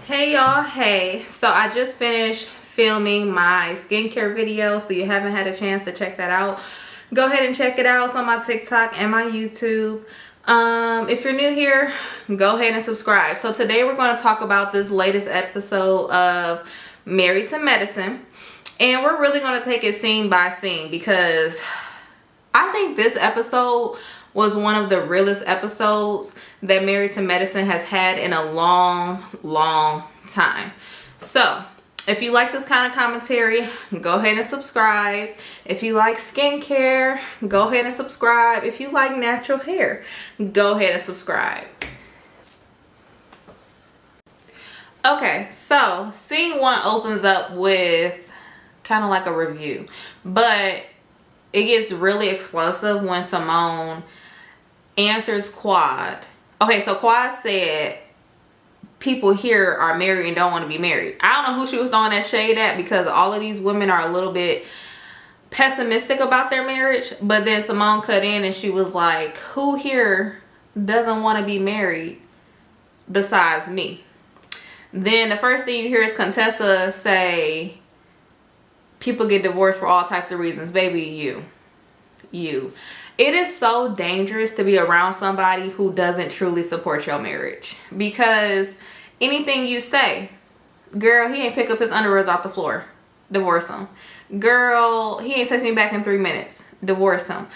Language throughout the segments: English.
Hey y'all, hey. So I just finished filming my skincare video, so you haven't had a chance to check that out, go ahead and check it out. It's on my TikTok and my YouTube. If you're new here, go ahead and subscribe. So today we're going to talk about this latest episode of Married to Medicine, and we're really going to take it scene by scene because I think this episode was one of the realest episodes that Married to Medicine has had in a long time. So if you like this kind of commentary, go ahead and subscribe. If you like skincare, go ahead and subscribe. If you like natural hair, go ahead and subscribe. Okay, so scene 1 opens up with kind of like a review, but it gets really explosive when Simone answers Quad. Okay, so Quad said people here are married and don't want to be married. I don't know who she was throwing that shade at, because all of these women are a little bit pessimistic about their marriage. But then Simone cut in and she was like, who here doesn't want to be married besides me? Then the first thing you hear is Contessa say, people get divorced for all types of reasons. Baby, you. It is so dangerous to be around somebody who doesn't truly support your marriage, because anything you say, girl, he ain't pick up his underwears off the floor, divorce him. Girl, he ain't text me back in 3 minutes, divorce him.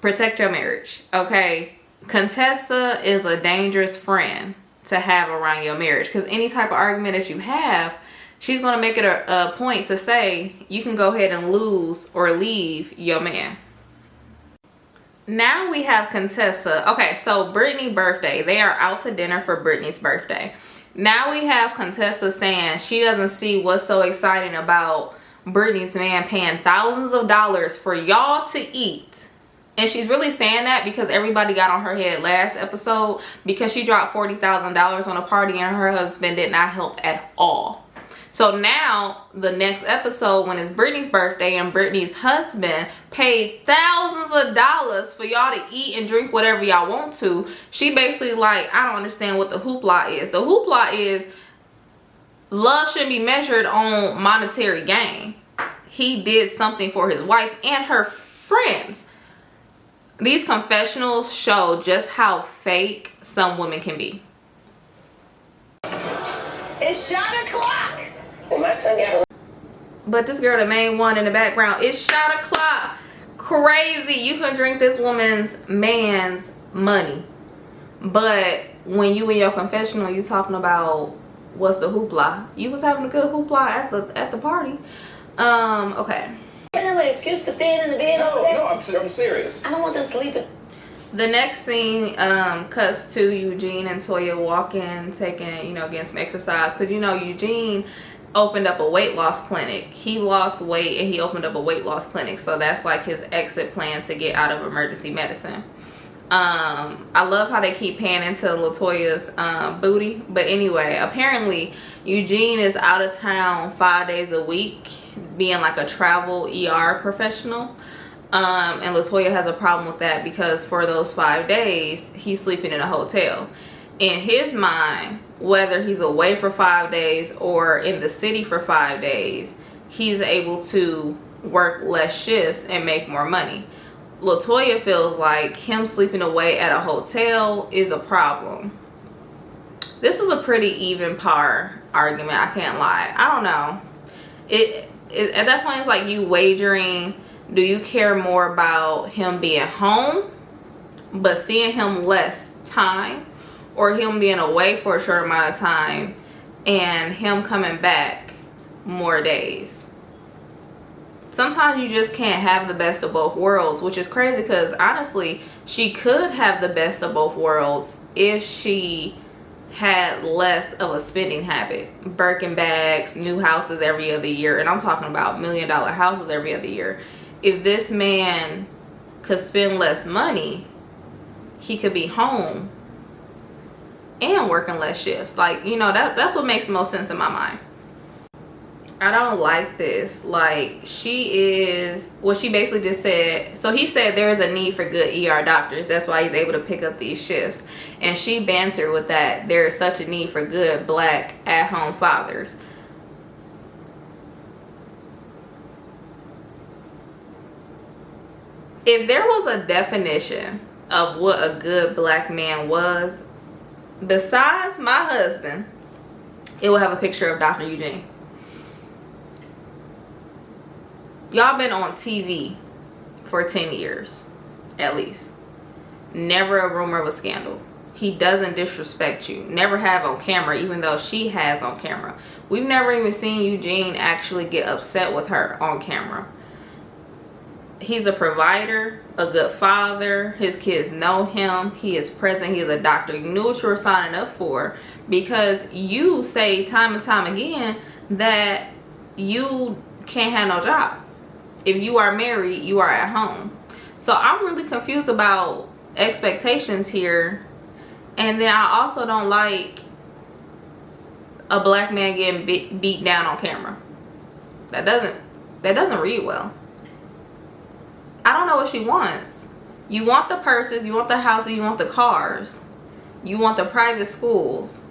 Protect your marriage, okay? Contessa is a dangerous friend to have around your marriage, because any type of argument that you have, she's going to make it a point to say you can go ahead and lose or leave your man. Now we have Contessa. Okay, so Brittany's birthday. They are out to dinner for Brittany's birthday. Now we have Contessa saying she doesn't see what's so exciting about Brittany's man paying thousands of dollars for y'all to eat. And she's really saying that because everybody got on her head last episode because she dropped $40,000 on a party and her husband did not help at all. So now the next episode, when it's Brittany's birthday and Brittany's husband paid thousands of dollars for y'all to eat and drink whatever y'all want to, she basically like, I don't understand what the hoopla is. The hoopla is love shouldn't be measured on monetary gain. He did something for his wife and her friends. These confessionals show just how fake some women can be. It's shot o'clock. Well, my son got. But this girl, the main one in the background, it's shot o'clock. Crazy. You can drink this man's money. But when you in your confessional, you talking about what's the hoopla. You was having a good hoopla at the party. Okay. Anyway, excuse for staying in the bed over there. No, I'm serious. I don't want them sleeping. The next scene cuts to Eugene and Toya walking, taking, getting some exercise. Because, Eugene opened up a weight loss clinic. He lost weight and he opened up a weight loss clinic. So that's like his exit plan to get out of emergency medicine. I love how they keep panning into LaToya's booty. But anyway, apparently Eugene is out of town 5 days a week, being like a travel ER professional. And LaToya has a problem with that because for those 5 days, he's sleeping in a hotel. In his mind, whether he's away for 5 days or in the city for 5 days, he's able to work less shifts and make more money. LaToya feels like him sleeping away at a hotel is a problem. This was a pretty even par argument, I can't lie. I don't know. At that point, it's like you wagering. Do you care more about him being home but seeing him less time, or him being away for a short amount of time and him coming back more days? Sometimes you just can't have the best of both worlds, which is crazy because honestly, she could have the best of both worlds if she had less of a spending habit. Birkin bags, new houses every other year, and I'm talking about $1 million houses every other year. If this man could spend less money, he could be home and working less shifts. Like, that's what makes the most sense in my mind. I don't like this. Like, she is, well, she basically just said, so he said there's a need for good ER doctors. That's why he's able to pick up these shifts. And she bantered with that. There is such a need for good black at-home fathers. If there was a definition of what a good black man was, besides my husband, it will have a picture of Dr. Eugene. Y'all been on TV for 10 years, at least. Never a rumor of a scandal. He doesn't disrespect you. Never have on camera, even though she has on camera. We've never even seen Eugene actually get upset with her on camera. He's a provider, a good father. His kids know him. He is present. He is a doctor. You knew what you were signing up for, because you say time and time again that you can't have no job. If you are married, you are at home. So I'm really confused about expectations here. And then I also don't like a black man getting beat down on camera. That doesn't read well. I don't know what she wants. You want the purses, you want the houses, you want the cars, you want the private schools.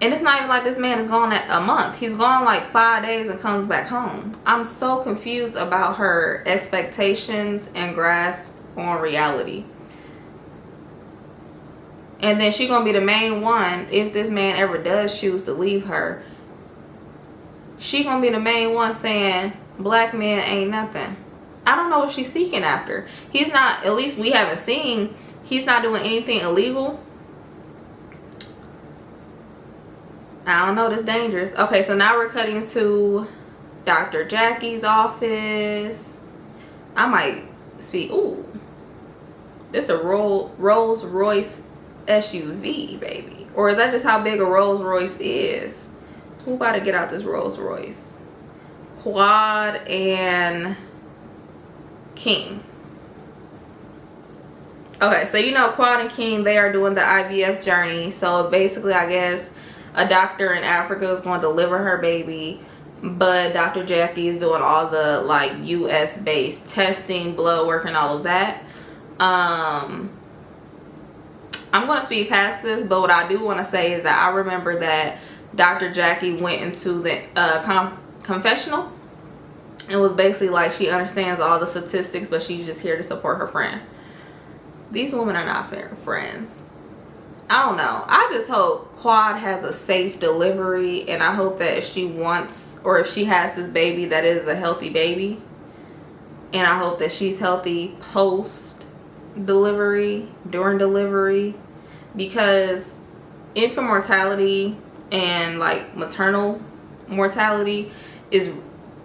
And it's not even like this man is gone a month. He's gone like 5 days and comes back home. I'm so confused about her expectations and grasp on reality. And then she's going to be the main one, if this man ever does choose to leave her. She going to be the main one saying, black man ain't nothing. I don't know what she's seeking after. He's not, at least we haven't seen, he's not doing anything illegal. I don't know, this is dangerous. Okay, so now we're cutting to Dr. Jackie's office. I might speak. Ooh, this is a Rolls Royce SUV, baby. Or is that just how big a Rolls Royce is? Who about to get out this Rolls Royce? Quad and King. Okay, so you know Quad and King, they are doing the IVF journey. So basically, I guess a doctor in Africa is going to deliver her baby, but Dr. Jackie is doing all the like US based testing, blood work, and all of that. I'm going to speed past this, but what I do want to say is that I remember that Dr. Jackie went into the confessional. It was basically like she understands all the statistics, but she's just here to support her friend. These women are not fair friends. I don't know. I just hope Quad has a safe delivery, and I hope that if she wants, or if she has this baby, that is a healthy baby. And I hope that she's healthy post delivery, during delivery, because infant mortality and like maternal mortality is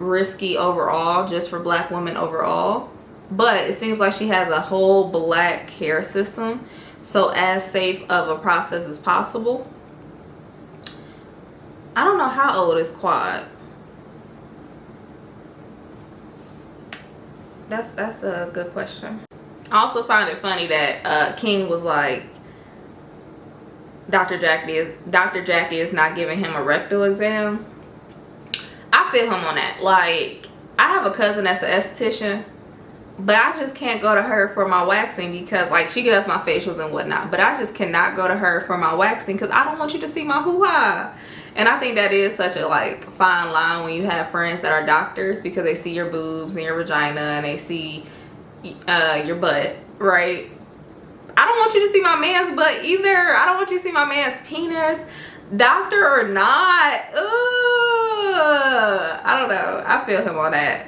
risky overall, just for black women overall. But it seems like she has a whole black care system, so as safe of a process as possible. I don't know how old is Quad. That's a good question. I also find it funny that King was like, Dr. Jackie is not giving him a rectal exam. I feel him on that. Like, I have a cousin that's an esthetician, but I just can't go to her for my waxing because, like, she does my facials and whatnot, but I just cannot go to her for my waxing because I don't want you to see my hoo-ha. And I think that is such a, like, fine line when you have friends that are doctors, because they see your boobs and your vagina and they see your butt, right? I don't want you to see my man's butt either. I don't want you to see my man's penis, doctor or not. I don't know. I feel him on that.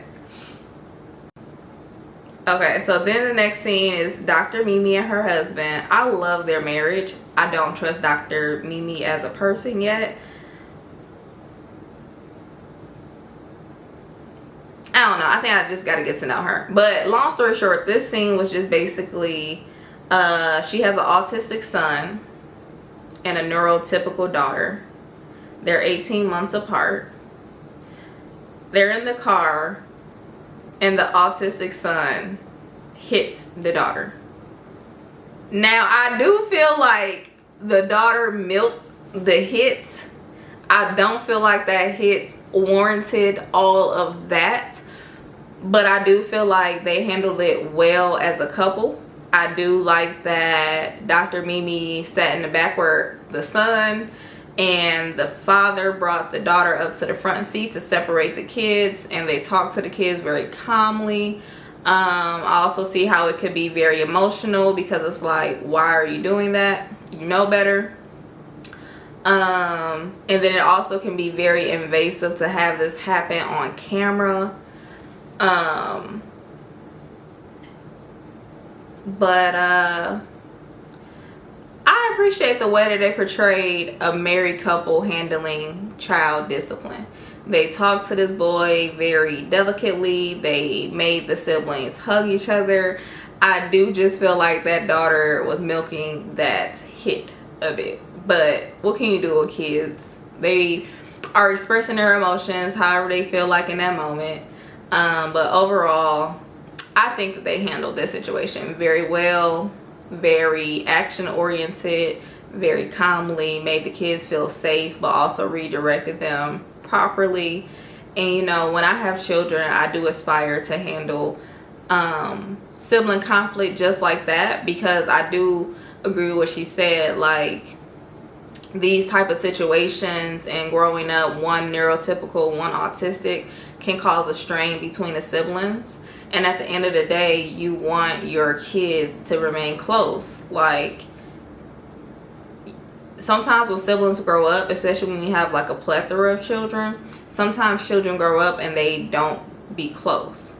Okay, so then the next scene is Dr. Mimi and her husband. I love their marriage. I don't trust Dr. Mimi as a person yet. I don't know. I think I just got to get to know her. But long story short, this scene was just basically, she has an autistic son and a neurotypical daughter. They're 18 months apart. They're in the car, and the autistic son hits the daughter. Now, I do feel like the daughter milked the hit. I don't feel like that hits warranted all of that, but I do feel like they handled it well as a couple. I do like that Dr. Mimi sat in the back where the son and the father brought the daughter up to the front seat to separate the kids, and they talked to the kids very calmly. I also see how it could be very emotional because it's like, why are you doing that? You know better. And then it also can be very invasive to have this happen on camera. But I appreciate the way that they portrayed a married couple handling child discipline. They talked to this boy very delicately. They made the siblings hug each other. I do just feel like that daughter was milking that hit a bit. But what can you do with kids? They are expressing their emotions however they feel like in that moment. But overall, I think that they handled this situation very well, very action oriented, very calmly, made the kids feel safe, but also redirected them properly. And you know, when I have children, I do aspire to handle sibling conflict just like that, because I do agree with what she said. Like, these type of situations and growing up, one neurotypical, one autistic, can cause a strain between the siblings. And at the end of the day, you want your kids to remain close. Like, sometimes when siblings grow up, especially when you have like a plethora of children, sometimes children grow up and they don't be close.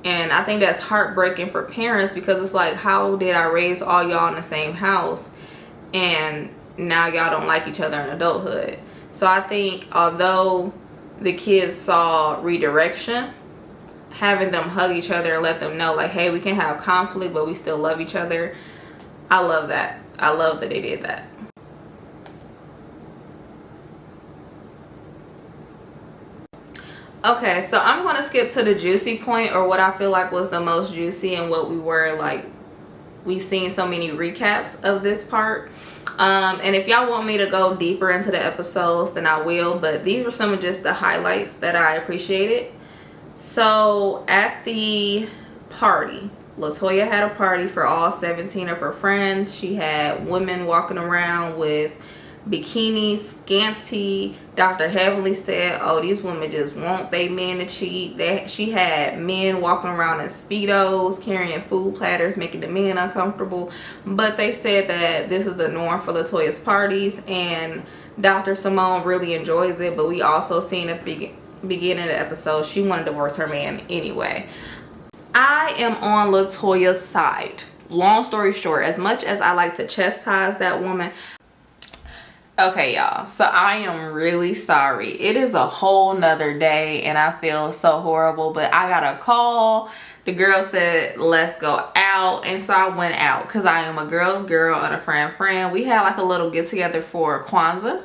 And I think that's heartbreaking for parents, because it's like, how did I raise all y'all in the same house and now y'all don't like each other in adulthood? So I think although the kids saw redirection, having them hug each other and let them know like, hey, we can have conflict but we still love each other, I love that. I love that they did that. Okay, so I'm going to skip to the juicy point, or what I feel like was the most juicy, and what we were like, we seen so many recaps of this part. And if y'all want me to go deeper into the episodes, then I will, but these were some of just the highlights that I appreciated. So at the party, LaToya had a party for all 17 of her friends. She had women walking around with bikinis, scanty. Dr. Heavenly said, oh, these women just want they men to cheat. She had men walking around in Speedos, carrying food platters, making the men uncomfortable. But they said that this is the norm for LaToya's parties, and Dr. Simone really enjoys it. But we also seen at the beginning of the episode, she wanted to divorce her man anyway. I am on LaToya's side. Long story short, as much as I like to chastise that woman, okay y'all, so I am really sorry. It is a whole nother day and I feel so horrible, but I got a call. The girl said let's go out, and so I went out because I am a girl's girl and a friend. We had like a little get together for Kwanzaa.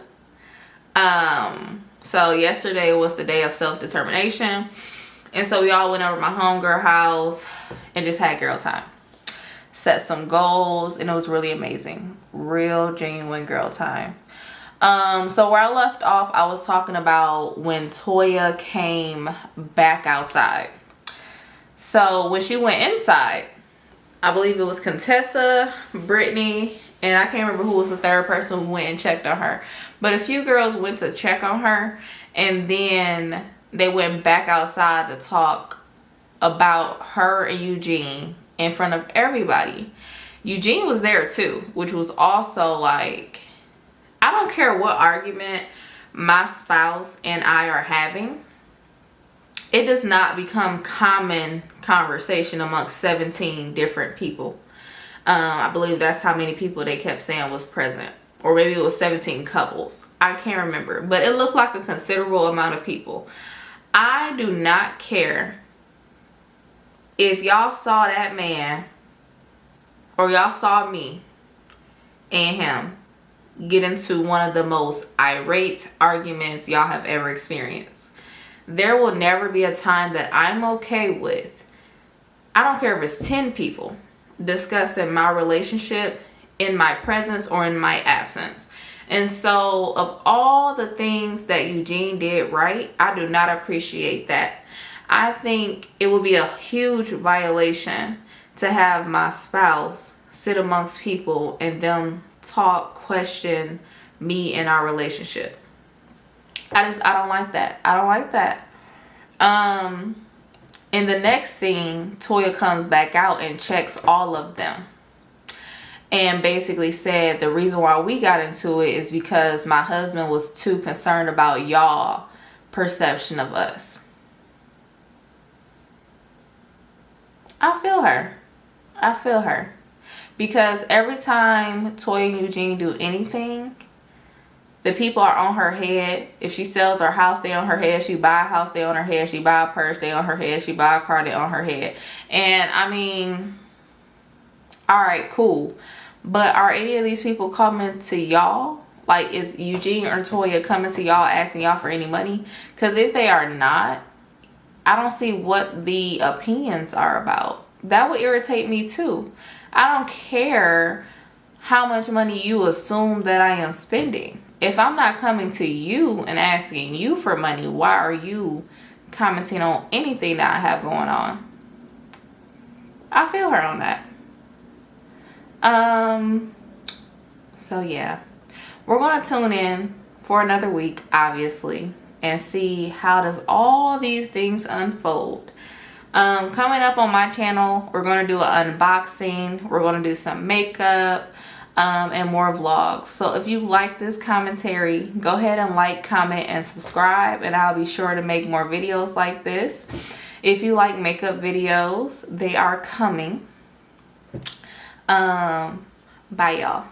So yesterday was the day of self-determination, and so we all went over to my homegirl house and just had girl time, set some goals, and it was really amazing. Real genuine girl time. So where I left off, I was talking about when Toya came back outside. So when she went inside, I believe it was Contessa, Brittany, and I can't remember who was the third person who went and checked on her. But a few girls went to check on her, and then they went back outside to talk about her and Eugene in front of everybody. Eugene was there too, which was also like, I don't care what argument my spouse and I are having, it does not become common conversation amongst 17 different people. I believe that's how many people they kept saying was present, or maybe it was 17 couples. I can't remember, but it looked like a considerable amount of people. I do not care if y'all saw that man, or y'all saw me and him get into one of the most irate arguments y'all have ever experienced. There will never be a time that I'm okay with, I don't care if it's 10 people, discussing my relationship in my presence or in my absence. And so of all the things that Eugene did right, I do not appreciate that. I think it would be a huge violation to have my spouse sit amongst people and them talk, question me and our relationship. I don't like that. I don't like that. In the next scene, Toya comes back out and checks all of them. And basically said the reason why we got into it is because my husband was too concerned about y'all perception of us. I feel her. I feel her. Because every time Toya and Eugene do anything, the people are on her head. If she sells her house, they on her head. If she buy a house, they on her head. She buy a purse, they on her head. She buy a car, they on her head. And I mean, all right, cool. But are any of these people coming to y'all? Like, is Eugene or Toya coming to y'all asking y'all for any money? Because if they are not, I don't see what the opinions are about. That would irritate me too. I don't care how much money you assume that I am spending. If I'm not coming to you and asking you for money, why are you commenting on anything that I have going on? I feel her on that. So yeah, we're going to tune in for another week, obviously, and see how does all these things unfold. Coming up on my channel, we're going to do an unboxing. We're going to do some makeup, and more vlogs. So if you like this commentary, go ahead and like, comment, and subscribe, and I'll be sure to make more videos like this. If you like makeup videos, they are coming. Bye y'all.